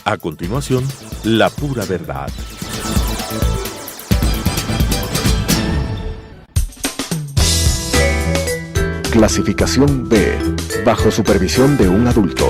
A continuación, La Pura Verdad. Clasificación B, bajo supervisión de un adulto.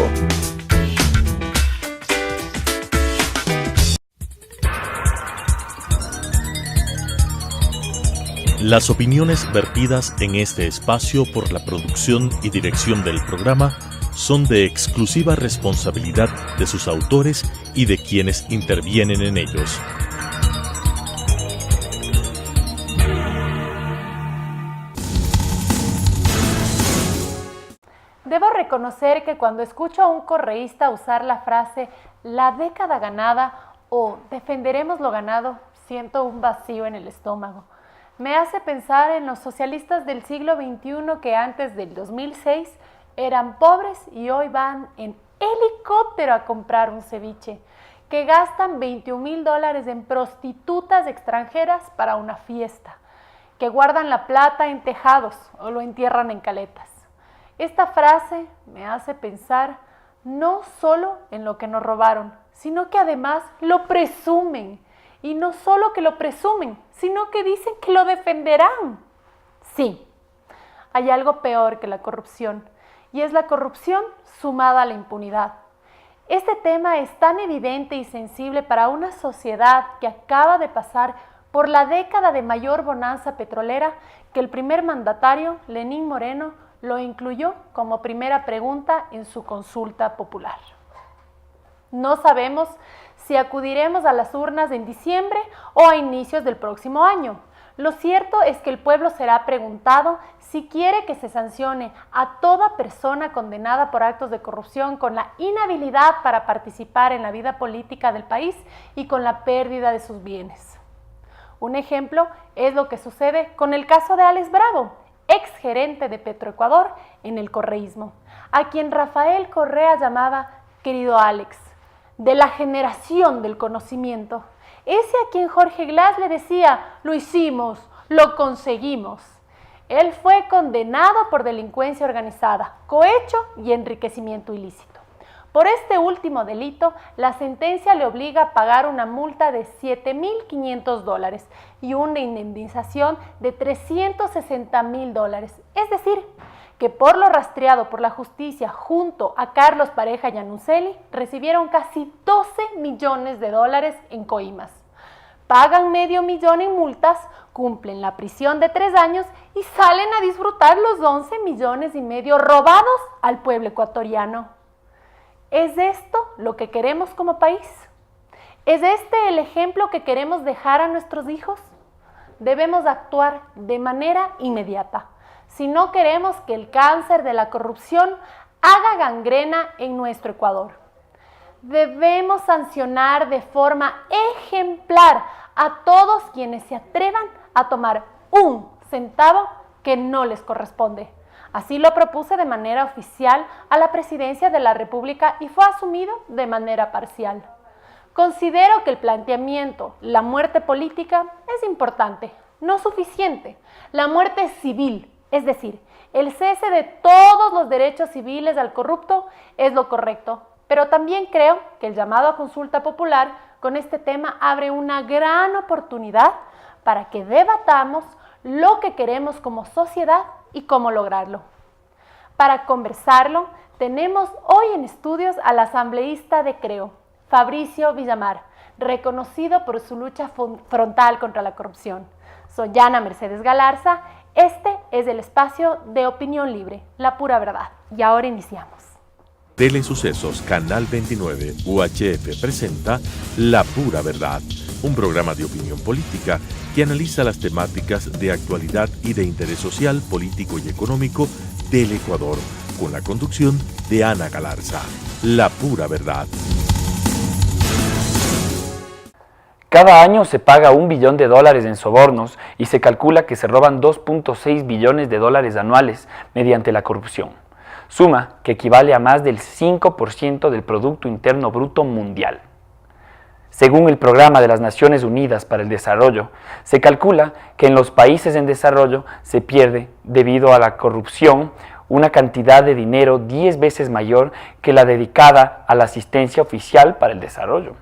Las opiniones vertidas en este espacio por la producción y dirección del programa son de exclusiva responsabilidad de sus autores y de quienes intervienen en ellos. Debo reconocer que cuando escucho a un correísta usar la frase "la década ganada" o "defenderemos lo ganado", siento un vacío en el estómago. Me hace pensar en los socialistas del siglo XXI que antes del 2006 eran pobres y hoy van en helicóptero a comprar un ceviche, que gastan $21,000 en prostitutas extranjeras para una fiesta, que guardan la plata en tejados o lo entierran en caletas. Esta frase me hace pensar no solo en lo que nos robaron, sino que además lo presumen. Y no solo que lo presumen, sino que dicen que lo defenderán. Sí, hay algo peor que la corrupción, y es la corrupción sumada a la impunidad. Este tema es tan evidente y sensible para una sociedad que acaba de pasar por la década de mayor bonanza petrolera que el primer mandatario, Lenín Moreno, lo incluyó como primera pregunta en su consulta popular. No sabemos si acudiremos a las urnas en diciembre o a inicios del próximo año. Lo cierto es que el pueblo será preguntado si quiere que se sancione a toda persona condenada por actos de corrupción con la inhabilidad para participar en la vida política del país y con la pérdida de sus bienes. Un ejemplo es lo que sucede con el caso de Alex Bravo, ex gerente de Petroecuador en el correísmo, a quien Rafael Correa llamaba querido Alex, de la generación del conocimiento, ese a quien Jorge Glass le decía, lo hicimos, lo conseguimos. Él fue condenado por delincuencia organizada, cohecho y enriquecimiento ilícito. Por este último delito, la sentencia le obliga a pagar una multa de $7,500 y una indemnización de $360,000, es decir, que por lo rastreado por la justicia junto a Carlos Pareja Yanuncelli, recibieron casi $12 millones en coimas. Pagan $500,000 en multas, cumplen la prisión de 3 años y salen a disfrutar los $11,5 millones robados al pueblo ecuatoriano. ¿Es esto lo que queremos como país? ¿Es este el ejemplo que queremos dejar a nuestros hijos? Debemos actuar de manera inmediata si no queremos que el cáncer de la corrupción haga gangrena en nuestro Ecuador. Debemos sancionar de forma ejemplar a todos quienes se atrevan a tomar un centavo que no les corresponde. Así lo propuse de manera oficial a la presidencia de la República y fue asumido de manera parcial. Considero que el planteamiento, la muerte política, es importante, no suficiente. La muerte civil, es decir, el cese de todos los derechos civiles al corrupto, es lo correcto. Pero también creo que el llamado a consulta popular con este tema abre una gran oportunidad para que debatamos lo que queremos como sociedad y cómo lograrlo. Para conversarlo, tenemos hoy en estudios al asambleísta de Creo, Fabricio Villamar, reconocido por su lucha frontal contra la corrupción. Soy Ana Mercedes Galarza. Este es el espacio de opinión libre, La Pura Verdad. Y ahora iniciamos. Telesucesos Canal 29 UHF presenta La Pura Verdad, un programa de opinión política que analiza las temáticas de actualidad y de interés social, político y económico del Ecuador, con la conducción de Ana Galarza. La Pura Verdad. Cada año se paga $1 billón en sobornos y se calcula que se roban $2.6 billones anuales mediante la corrupción. Suma que equivale a más del 5% del Producto Interno Bruto mundial. Según el Programa de las Naciones Unidas para el Desarrollo, se calcula que en los países en desarrollo se pierde, debido a la corrupción, una cantidad de dinero 10 veces mayor que la dedicada a la asistencia oficial para el desarrollo.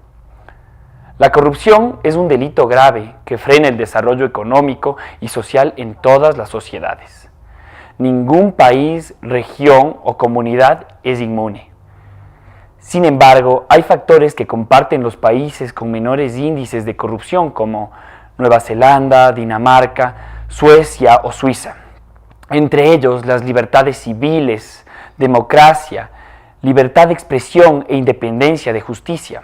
La corrupción es un delito grave que frena el desarrollo económico y social en todas las sociedades. Ningún país, región o comunidad es inmune. Sin embargo, hay factores que comparten los países con menores índices de corrupción como Nueva Zelanda, Dinamarca, Suecia o Suiza. Entre ellos, las libertades civiles, democracia, libertad de expresión e independencia de justicia.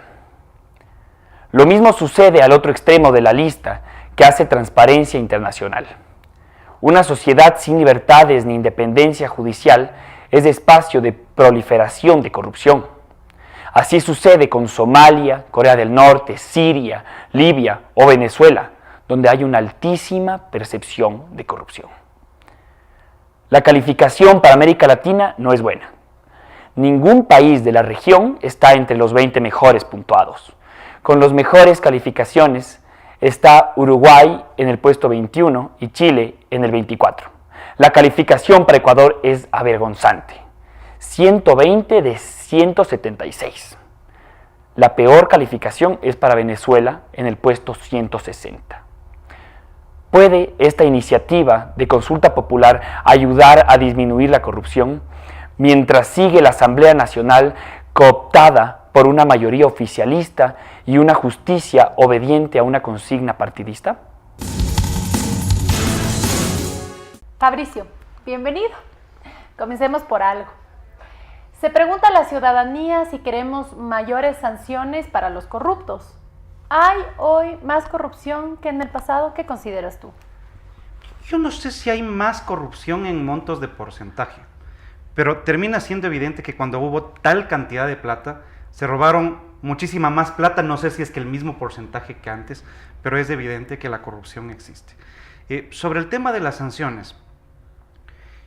Lo mismo sucede al otro extremo de la lista, que hace Transparencia Internacional. Una sociedad sin libertades ni independencia judicial es espacio de proliferación de corrupción. Así sucede con Somalia, Corea del Norte, Siria, Libia o Venezuela, donde hay una altísima percepción de corrupción. La calificación para América Latina no es buena. Ningún país de la región está entre los 20 mejores puntuados. Con las mejores calificaciones está Uruguay en el puesto 21 y Chile en el 24. La calificación para Ecuador es avergonzante, 120 de 176. La peor calificación es para Venezuela en el puesto 160. ¿Puede esta iniciativa de consulta popular ayudar a disminuir la corrupción mientras sigue la Asamblea Nacional cooptada por una mayoría oficialista y una justicia obediente a una consigna partidista? Fabricio, bienvenido. Comencemos por algo. Se pregunta a la ciudadanía si queremos mayores sanciones para los corruptos. ¿Hay hoy más corrupción que en el pasado? ¿Qué consideras tú? Yo no sé si hay más corrupción en montos de porcentaje, pero termina siendo evidente que cuando hubo tal cantidad de plata, se robaron muchísima más plata. No sé si es que el mismo porcentaje que antes, pero es evidente que la corrupción existe. Sobre el tema de las sanciones,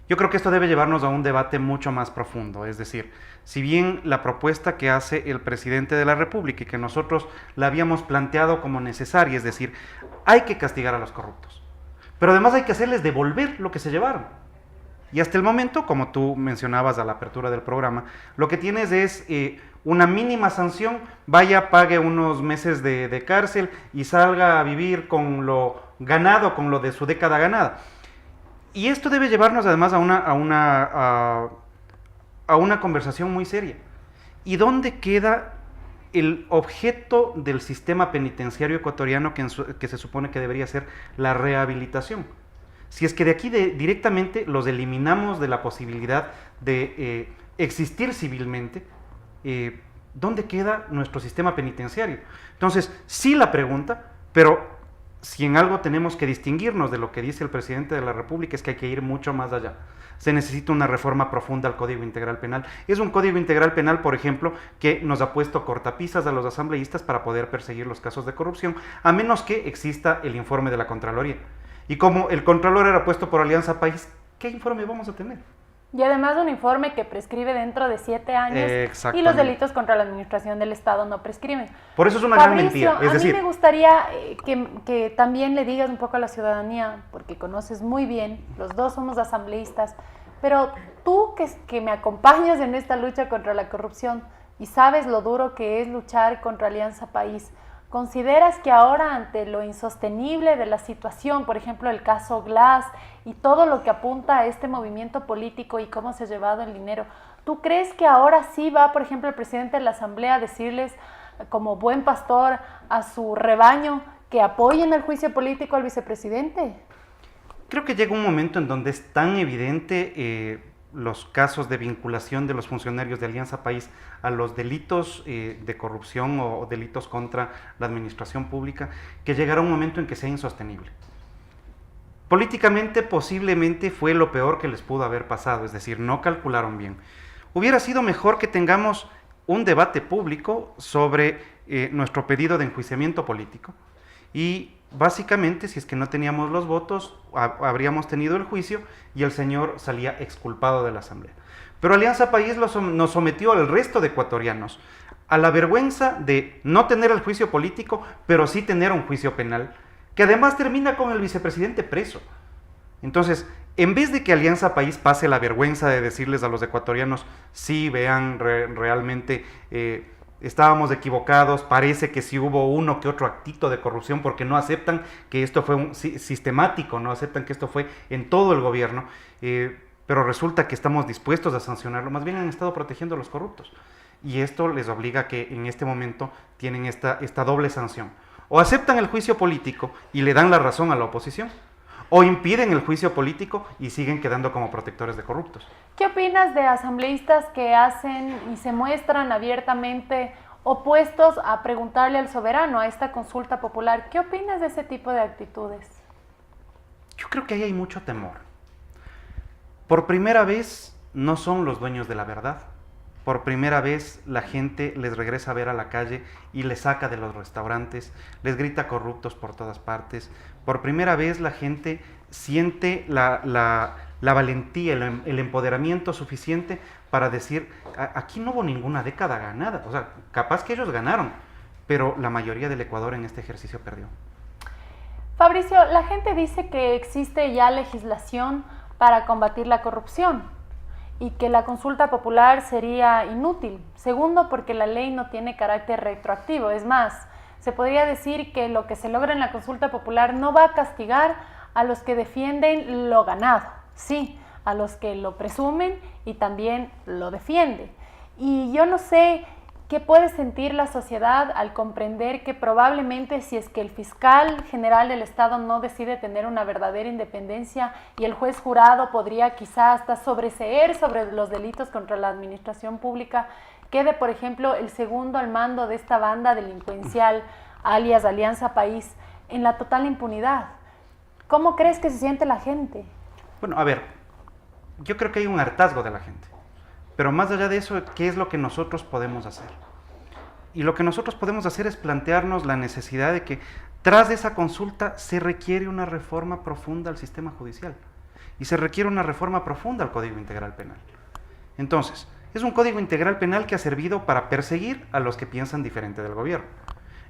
yo creo que esto debe llevarnos a un debate mucho más profundo. Es decir, si bien la propuesta que hace el presidente de la República y que nosotros la habíamos planteado como necesaria, es decir, hay que castigar a los corruptos, pero además hay que hacerles devolver lo que se llevaron. Y hasta el momento, como tú mencionabas a la apertura del programa, lo que tienes es una mínima sanción, vaya, pague unos meses de cárcel y salga a vivir con lo ganado, con lo de su década ganada. Y esto debe llevarnos además a una conversación muy seria. ¿Y dónde queda el objeto del sistema penitenciario ecuatoriano que se supone que debería ser la rehabilitación? Si es que de aquí directamente los eliminamos de la posibilidad de existir civilmente, ¿dónde queda nuestro sistema penitenciario? Entonces, sí la pregunta, pero si en algo tenemos que distinguirnos de lo que dice el presidente de la República es que hay que ir mucho más allá. Se necesita una reforma profunda al Código Integral Penal. Es un Código Integral Penal, por ejemplo, que nos ha puesto cortapisas a los asambleístas para poder perseguir los casos de corrupción, a menos que exista el informe de la Contraloría. Y como el Contralor era puesto por Alianza País, ¿qué informe vamos a tener? Y además un informe que prescribe dentro de 7 años y los delitos contra la administración del Estado no prescriben. Por eso es una Fabricio, gran mentira. Es decir, a mí me gustaría que también le digas un poco a la ciudadanía, porque conoces muy bien, los dos somos asambleístas, pero tú que me acompañas en esta lucha contra la corrupción y sabes lo duro que es luchar contra Alianza País, ¿consideras que ahora ante lo insostenible de la situación, por ejemplo el caso Glass y todo lo que apunta a este movimiento político y cómo se ha llevado el dinero, ¿tú crees que ahora sí va, por ejemplo, el presidente de la Asamblea a decirles como buen pastor a su rebaño que apoyen el juicio político al vicepresidente? Creo que llega un momento en donde es tan evidente los casos de vinculación de los funcionarios de Alianza País a los delitos de corrupción o delitos contra la administración pública, que llegará un momento en que sea insostenible. Políticamente posiblemente fue lo peor que les pudo haber pasado, es decir, no calcularon bien. Hubiera sido mejor que tengamos un debate público sobre nuestro pedido de enjuiciamiento político y básicamente, si es que no teníamos los votos, habríamos tenido el juicio y el señor salía exculpado de la Asamblea. Pero Alianza País nos sometió al resto de ecuatorianos a la vergüenza de no tener el juicio político, pero sí tener un juicio penal, que además termina con el vicepresidente preso. Entonces, En vez de que Alianza País pase la vergüenza de decirles a los ecuatorianos, sí, vean, realmente estábamos equivocados, parece que sí hubo uno que otro actito de corrupción porque no aceptan que esto fue sistemático, no aceptan que esto fue en todo el gobierno, pero resulta que estamos dispuestos a sancionarlo, más bien han estado protegiendo a los corruptos. Y esto les obliga a que en este momento tienen esta doble sanción. O aceptan el juicio político y le dan la razón a la oposición, o impiden el juicio político y siguen quedando como protectores de corruptos. ¿Qué opinas de asambleístas que hacen y se muestran abiertamente opuestos a preguntarle al soberano, a esta consulta popular? ¿Qué opinas de ese tipo de actitudes? Yo creo que ahí hay mucho temor. Por primera vez no son los dueños de la verdad. Por primera vez la gente les regresa a ver a la calle y les saca de los restaurantes, les grita corruptos por todas partes. Por primera vez la gente siente la valentía, el empoderamiento suficiente para decir, aquí no hubo ninguna década ganada. O sea, capaz que ellos ganaron, pero la mayoría del Ecuador en este ejercicio perdió. Fabricio, la gente dice que existe ya legislación para combatir la corrupción y que la consulta popular sería inútil. Segundo, porque la ley no tiene carácter retroactivo. Es más, se podría decir que lo que se logra en la consulta popular no va a castigar a los que defienden lo ganado, sí, a los que lo presumen y también lo defienden. Y yo no sé qué puede sentir la sociedad al comprender que probablemente si es que el fiscal general del Estado no decide tener una verdadera independencia y el juez jurado podría quizás hasta sobreseer sobre los delitos contra la administración pública, quede, por ejemplo, el segundo al mando de esta banda delincuencial, alias Alianza País, en la total impunidad. ¿Cómo crees que se siente la gente? Bueno, a ver, yo creo que hay un hartazgo de la gente. Pero más allá de eso, ¿qué es lo que nosotros podemos hacer? Y lo que nosotros podemos hacer es plantearnos la necesidad de que tras esa consulta se requiere una reforma profunda al sistema judicial. Y se requiere una reforma profunda al Código Integral Penal. Entonces, es un Código Integral Penal que ha servido para perseguir a los que piensan diferente del gobierno.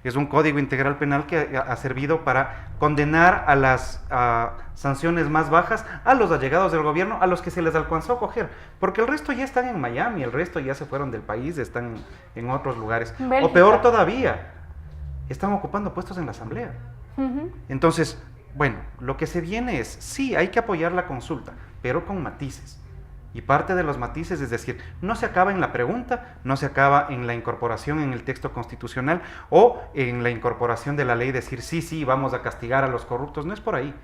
Es un Código Integral Penal que ha servido para condenar a las sanciones más bajas a los allegados del gobierno, a los que se les alcanzó a coger, porque el resto ya están en Miami, el resto ya se fueron del país, están en otros lugares. Bélgica. O peor todavía, están ocupando puestos en la Asamblea. Entonces, bueno, lo que se viene es, sí, hay que apoyar la consulta, pero con matices. Y parte de los matices es decir, no se acaba en la pregunta, no se acaba en la incorporación en el texto constitucional o en la incorporación de la ley, decir sí, vamos a castigar a los corruptos, no es por ahí.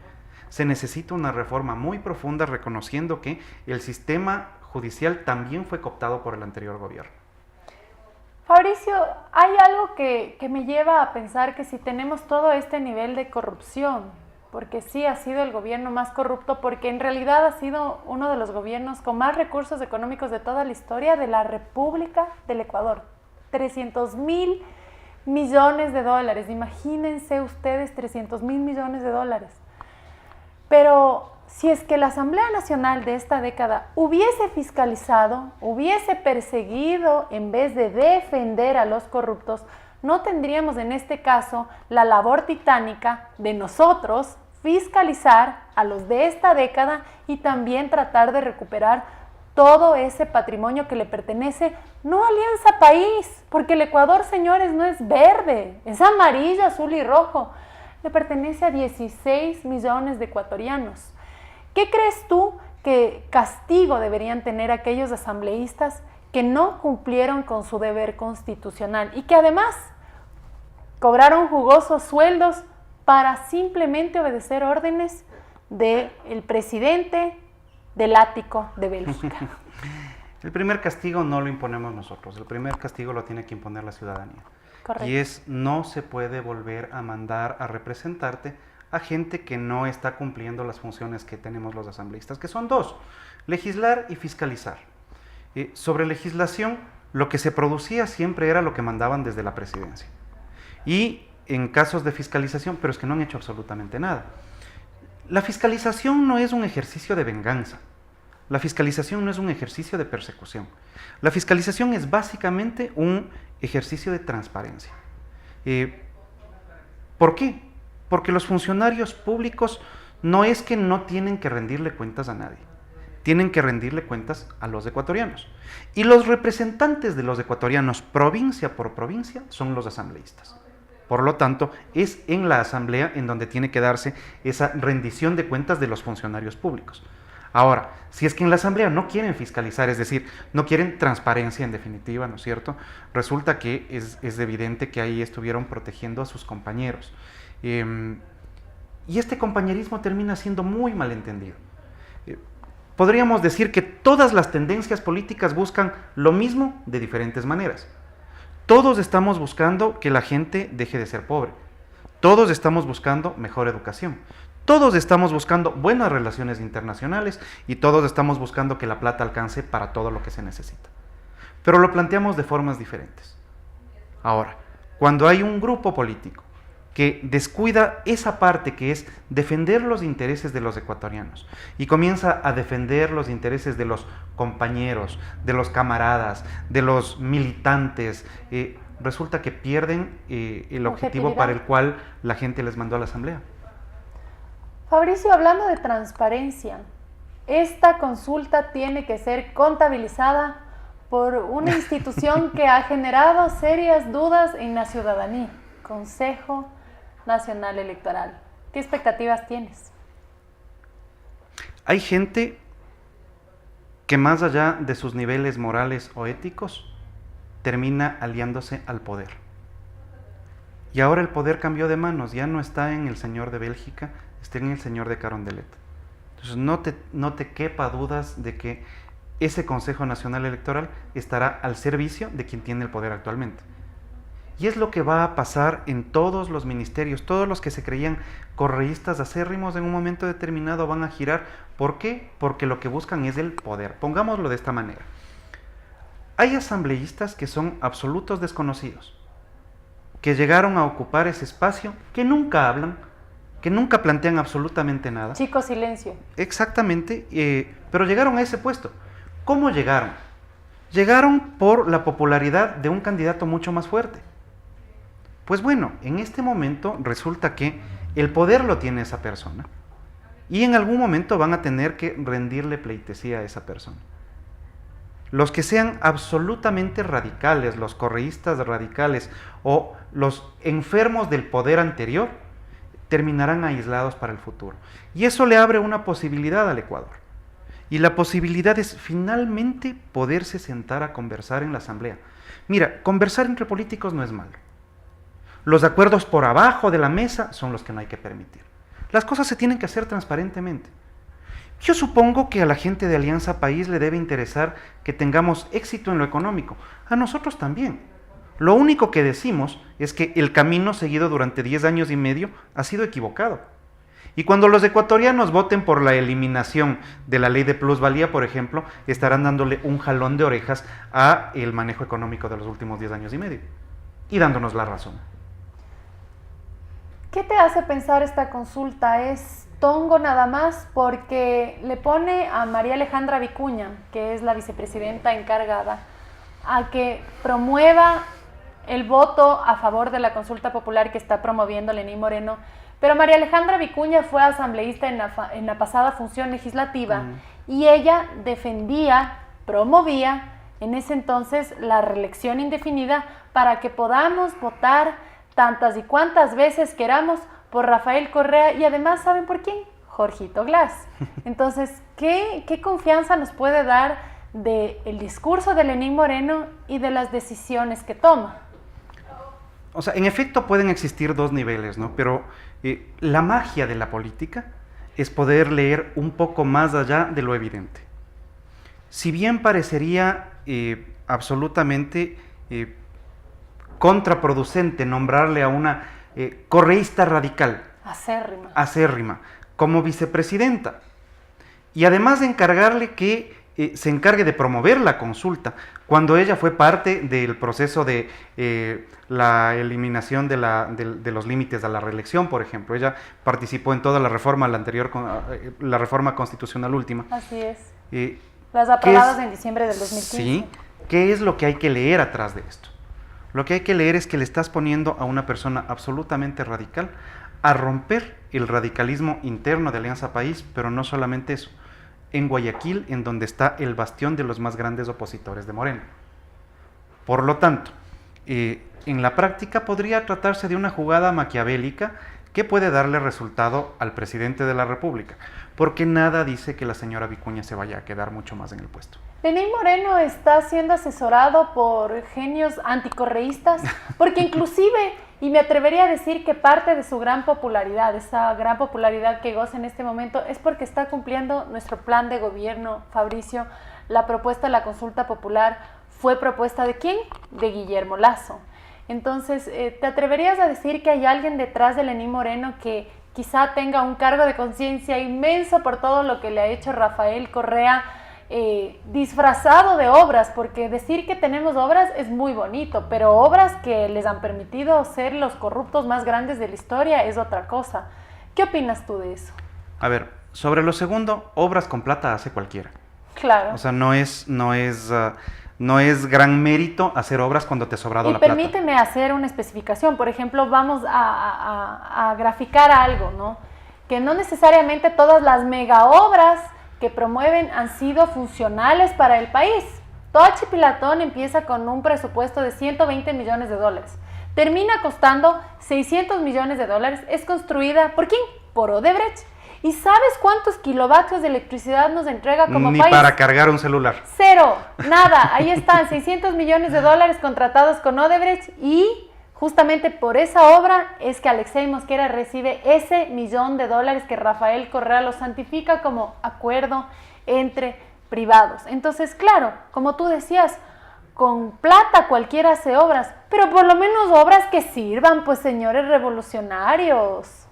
Se necesita una reforma muy profunda reconociendo que el sistema judicial también fue cooptado por el anterior gobierno. Fabricio, hay algo que me lleva a pensar que si tenemos todo este nivel de corrupción, porque sí ha sido el gobierno más corrupto, porque en realidad ha sido uno de los gobiernos con más recursos económicos de toda la historia de la República del Ecuador. 300.000 millones de dólares, imagínense ustedes 300.000 millones de dólares. Pero si es que la Asamblea Nacional de esta década hubiese fiscalizado, hubiese perseguido en vez de defender a los corruptos, no tendríamos en este caso la labor titánica de nosotros fiscalizar a los de esta década y también tratar de recuperar todo ese patrimonio que le pertenece, no a Alianza País, porque el Ecuador, señores, no es verde, es amarillo, azul y rojo, le pertenece a 16 millones de ecuatorianos. ¿Qué crees tú que castigo deberían tener aquellos asambleístas que no cumplieron con su deber constitucional y que además cobraron jugosos sueldos para simplemente obedecer órdenes del presidente del ático de Bélgica? El primer castigo no lo imponemos nosotros, el primer castigo lo tiene que imponer la ciudadanía. Correcto. Y es, no se puede volver a mandar a representarte a gente que no está cumpliendo las funciones que tenemos los asambleístas, que son dos, legislar y fiscalizar. Sobre legislación, lo que se producía siempre era lo que mandaban desde la presidencia. Y en casos de fiscalización, pero es que no han hecho absolutamente nada. La fiscalización no es un ejercicio de venganza. La fiscalización no es un ejercicio de persecución. La fiscalización es básicamente un ejercicio de transparencia. ¿Por qué? Porque los funcionarios públicos no es que no tienen que rendirle cuentas a nadie, tienen que rendirle cuentas a los ecuatorianos. Y los representantes de los ecuatorianos, provincia por provincia, son los asambleístas. Por lo tanto, es en la asamblea en donde tiene que darse esa rendición de cuentas de los funcionarios públicos. Ahora, si es que en la asamblea no quieren fiscalizar, es decir, no quieren transparencia en definitiva, ¿no es cierto? Resulta que es evidente que ahí estuvieron protegiendo a sus compañeros. Y este compañerismo termina siendo muy malentendido. Podríamos decir que todas las tendencias políticas buscan lo mismo de diferentes maneras. Todos estamos buscando que la gente deje de ser pobre. Todos estamos buscando mejor educación. Todos estamos buscando buenas relaciones internacionales y todos estamos buscando que la plata alcance para todo lo que se necesita. Pero lo planteamos de formas diferentes. Ahora, cuando hay un grupo político que descuida esa parte que es defender los intereses de los ecuatorianos y comienza a defender los intereses de los compañeros, de los camaradas, de los militantes, resulta que pierden el objetivo para el cual la gente les mandó a la asamblea. Fabricio, hablando de transparencia, esta consulta tiene que ser contabilizada por una institución que ha generado serias dudas en la ciudadanía, Consejo Nacional Electoral. ¿Qué expectativas tienes? Hay gente que más allá de sus niveles morales o éticos, termina aliándose al poder. Y ahora el poder cambió de manos, ya no está en el señor de Bélgica, está en el señor de Carondelet. Entonces no te quepa dudas de que ese Consejo Nacional Electoral estará al servicio de quien tiene el poder actualmente. Y es lo que va a pasar en todos los ministerios. Todos los que se creían correístas acérrimos en un momento determinado van a girar. ¿Por qué? Porque lo que buscan es el poder. Pongámoslo de esta manera. Hay asambleístas que son absolutos desconocidos, que llegaron a ocupar ese espacio, que nunca hablan, que nunca plantean absolutamente nada. Chico, silencio. Exactamente, pero llegaron a ese puesto. ¿Cómo llegaron? Llegaron por la popularidad de un candidato mucho más fuerte. Pues bueno, en este momento resulta que el poder lo tiene esa persona y en algún momento van a tener que rendirle pleitesía a esa persona. Los que sean absolutamente radicales, los correístas radicales o los enfermos del poder anterior, terminarán aislados para el futuro. Y eso le abre una posibilidad al Ecuador. Y la posibilidad es finalmente poderse sentar a conversar en la asamblea. Mira, conversar entre políticos no es malo. Los acuerdos por abajo de la mesa son los que no hay que permitir. Las cosas se tienen que hacer transparentemente. Yo supongo que a la gente de Alianza País le debe interesar que tengamos éxito en lo económico. A nosotros también. Lo único que decimos es que el camino seguido durante 10 años y medio ha sido equivocado. Y cuando los ecuatorianos voten por la eliminación de la ley de plusvalía, por ejemplo, estarán dándole un jalón de orejas a el manejo económico de los últimos 10 años y medio y dándonos la razón. ¿Qué te hace pensar esta consulta? ¿Es tongo nada más? Porque le pone a María Alejandra Vicuña, que es la vicepresidenta encargada, a que promueva el voto a favor de la consulta popular que está promoviendo Lenín Moreno. Pero María Alejandra Vicuña fue asambleísta en la pasada función legislativa y ella defendía, promovía en ese entonces la reelección indefinida para que podamos votar tantas y cuantas veces queramos por Rafael Correa y además, ¿saben por quién? Jorgito Glass. Entonces, ¿qué confianza nos puede dar del discurso de Lenín Moreno y de las decisiones que toma? O sea, en efecto pueden existir dos niveles, ¿no? Pero la magia de la política es poder leer un poco más allá de lo evidente. Si bien parecería absolutamente contraproducente nombrarle a una correísta radical, acérrima, como vicepresidenta, y además de encargarle que se encargue de promover la consulta, cuando ella fue parte del proceso de la eliminación de los límites a la reelección, por ejemplo. Ella participó en toda la reforma, la reforma constitucional última. Así es. Las aprobadas en diciembre del 2015. Sí. ¿Qué es lo que hay que leer atrás de esto? Lo que hay que leer es que le estás poniendo a una persona absolutamente radical a romper el radicalismo interno de Alianza País, pero no solamente eso, en Guayaquil, en donde está el bastión de los más grandes opositores de Moreno. Por lo tanto, en la práctica podría tratarse de una jugada maquiavélica que puede darle resultado al presidente de la República, porque nada dice que la señora Vicuña se vaya a quedar mucho más en el puesto. Lenín Moreno está siendo asesorado por genios anticorreístas, porque inclusive, y me atrevería a decir que parte de su gran popularidad, esa gran popularidad que goza en este momento, es porque está cumpliendo nuestro plan de gobierno, Fabricio. La propuesta de la consulta popular fue propuesta ¿de quién? De Guillermo Lasso. Entonces, ¿te atreverías a decir que hay alguien detrás de Lenín Moreno que quizá tenga un cargo de conciencia inmenso por todo lo que le ha hecho Rafael Correa, disfrazado de obras? Porque decir que tenemos obras es muy bonito, pero obras que les han permitido ser los corruptos más grandes de la historia es otra cosa. ¿Qué opinas tú de eso? A ver, sobre lo segundo, obras con plata hace cualquiera. Claro. O sea, no es gran mérito hacer obras cuando te ha sobrado la plata. Y permíteme hacer una especificación. Por ejemplo, vamos a graficar algo, ¿no? Que no necesariamente todas las mega obras que promueven han sido funcionales para el país. Toda Pilatón empieza con un presupuesto de 120 millones de dólares. Termina costando 600 millones de dólares. Es construida, ¿por quién? Por Odebrecht. ¿Y sabes cuántos kilovatios de electricidad nos entrega como Ni país? para cargar un celular. Cero, nada. Ahí están, 600 millones de dólares contratados con Odebrecht, y justamente por esa obra es que Alexei Mosquera recibe ese $1.000.000 que Rafael Correa lo santifica como acuerdo entre privados. Entonces, claro, como tú decías, con plata cualquiera hace obras, pero por lo menos obras que sirvan, pues, señores revolucionarios.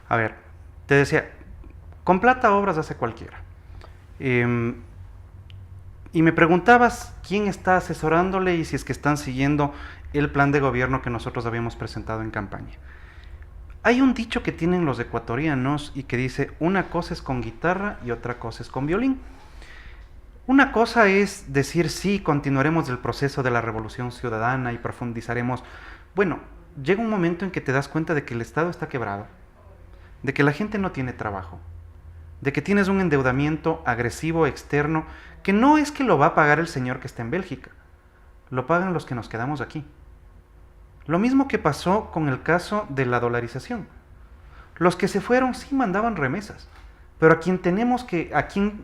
A ver, te decía, con plata obras hace cualquiera. Y me preguntabas quién está asesorándole y si es que están siguiendo el plan de gobierno que nosotros habíamos presentado en campaña. Hay un dicho que tienen los ecuatorianos y que dice, una cosa es con guitarra y otra cosa es con violín. Una cosa es decir, sí, continuaremos el proceso de la revolución ciudadana y profundizaremos. Bueno, llega un momento en que te das cuenta de que el Estado está quebrado, de que la gente no tiene trabajo, de que tienes un endeudamiento agresivo externo que no es que lo va a pagar el señor que está en Bélgica, lo pagan los que nos quedamos aquí. Lo mismo que pasó con el caso de la dolarización. Los que se fueron sí mandaban remesas, pero a quien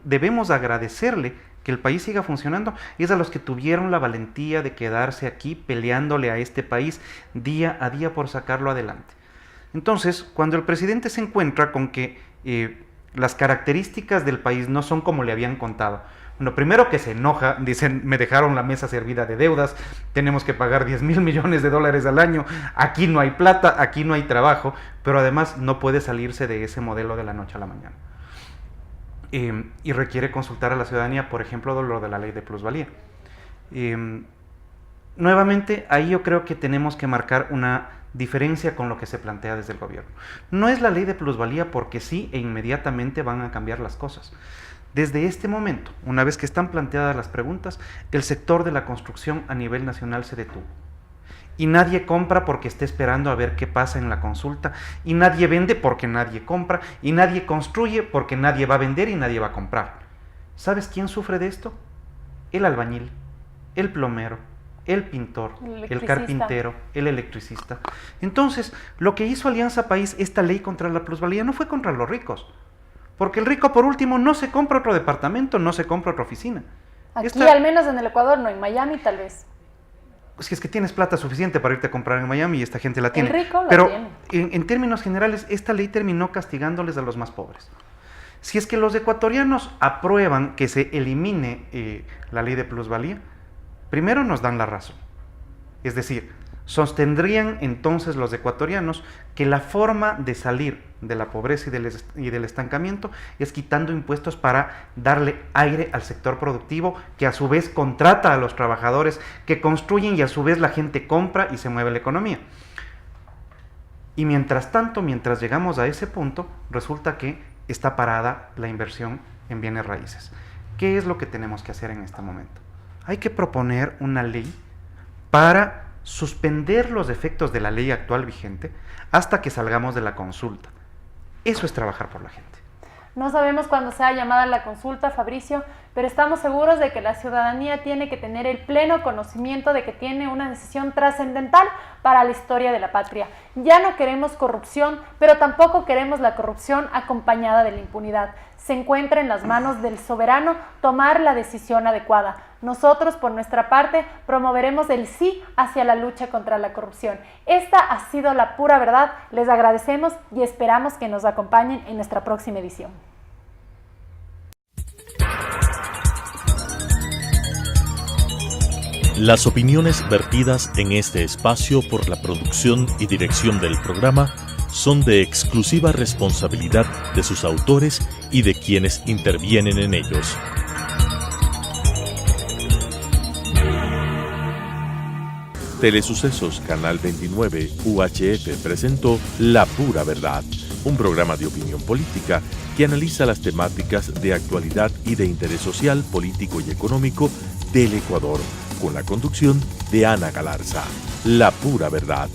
debemos agradecerle que el país siga funcionando es a los que tuvieron la valentía de quedarse aquí peleándole a este país día a día por sacarlo adelante. Entonces, cuando el presidente se encuentra con que las características del país no son como le habían contado, bueno, primero que se enoja, dicen, me dejaron la mesa servida de deudas, tenemos que pagar 10,000 millones de dólares al año, aquí no hay plata, aquí no hay trabajo, pero además no puede salirse de ese modelo de la noche a la mañana. Y requiere consultar a la ciudadanía, por ejemplo, lo de la ley de plusvalía. Nuevamente, ahí yo creo que tenemos que marcar una diferencia con lo que se plantea desde el gobierno. No es la ley de plusvalía porque sí e inmediatamente van a cambiar las cosas. Desde este momento, una vez que están planteadas las preguntas, el sector de la construcción a nivel nacional se detuvo. Y nadie compra porque esté esperando a ver qué pasa en la consulta, y nadie vende porque nadie compra, y nadie construye porque nadie va a vender y nadie va a comprar. ¿Sabes quién sufre de esto? El albañil, el plomero, el pintor, el carpintero, el electricista. Entonces, lo que hizo Alianza País, esta ley contra la plusvalía, no fue contra los ricos, porque el rico, por último, no se compra otro departamento, no se compra otra oficina. Aquí, al menos en el Ecuador, no, en Miami tal vez. Si es que tienes plata suficiente para irte a comprar en Miami y esta gente la tiene. El rico Pero tiene. En términos generales, esta ley terminó castigándoles a los más pobres. Si es que los ecuatorianos aprueban que se elimine la ley de plusvalía, primero nos dan la razón. Es decir, sostendrían entonces los ecuatorianos que la forma de salir de la pobreza y del estancamiento es quitando impuestos para darle aire al sector productivo, que a su vez contrata a los trabajadores que construyen y a su vez la gente compra y se mueve la economía. Y mientras tanto, mientras llegamos a ese punto, resulta que está parada la inversión en bienes raíces. ¿Qué es lo que tenemos que hacer en este momento? Hay que proponer una ley para suspender los efectos de la ley actual vigente hasta que salgamos de la consulta. Eso es trabajar por la gente. No sabemos cuándo sea llamada la consulta, Fabricio, pero estamos seguros de que la ciudadanía tiene que tener el pleno conocimiento de que tiene una decisión trascendental para la historia de la patria. Ya no queremos corrupción, pero tampoco queremos la corrupción acompañada de la impunidad. Se encuentra en las manos del soberano tomar la decisión adecuada. Nosotros, por nuestra parte, promoveremos el sí hacia la lucha contra la corrupción. Esta ha sido La Pura Verdad. Les agradecemos y esperamos que nos acompañen en nuestra próxima edición. Las opiniones vertidas en este espacio por la producción y dirección del programa son de exclusiva responsabilidad de sus autores y de quienes intervienen en ellos. Telesucesos Canal 29 UHF presentó La Pura Verdad, un programa de opinión política que analiza las temáticas de actualidad y de interés social, político y económico del Ecuador, con la conducción de Ana Galarza. La Pura Verdad.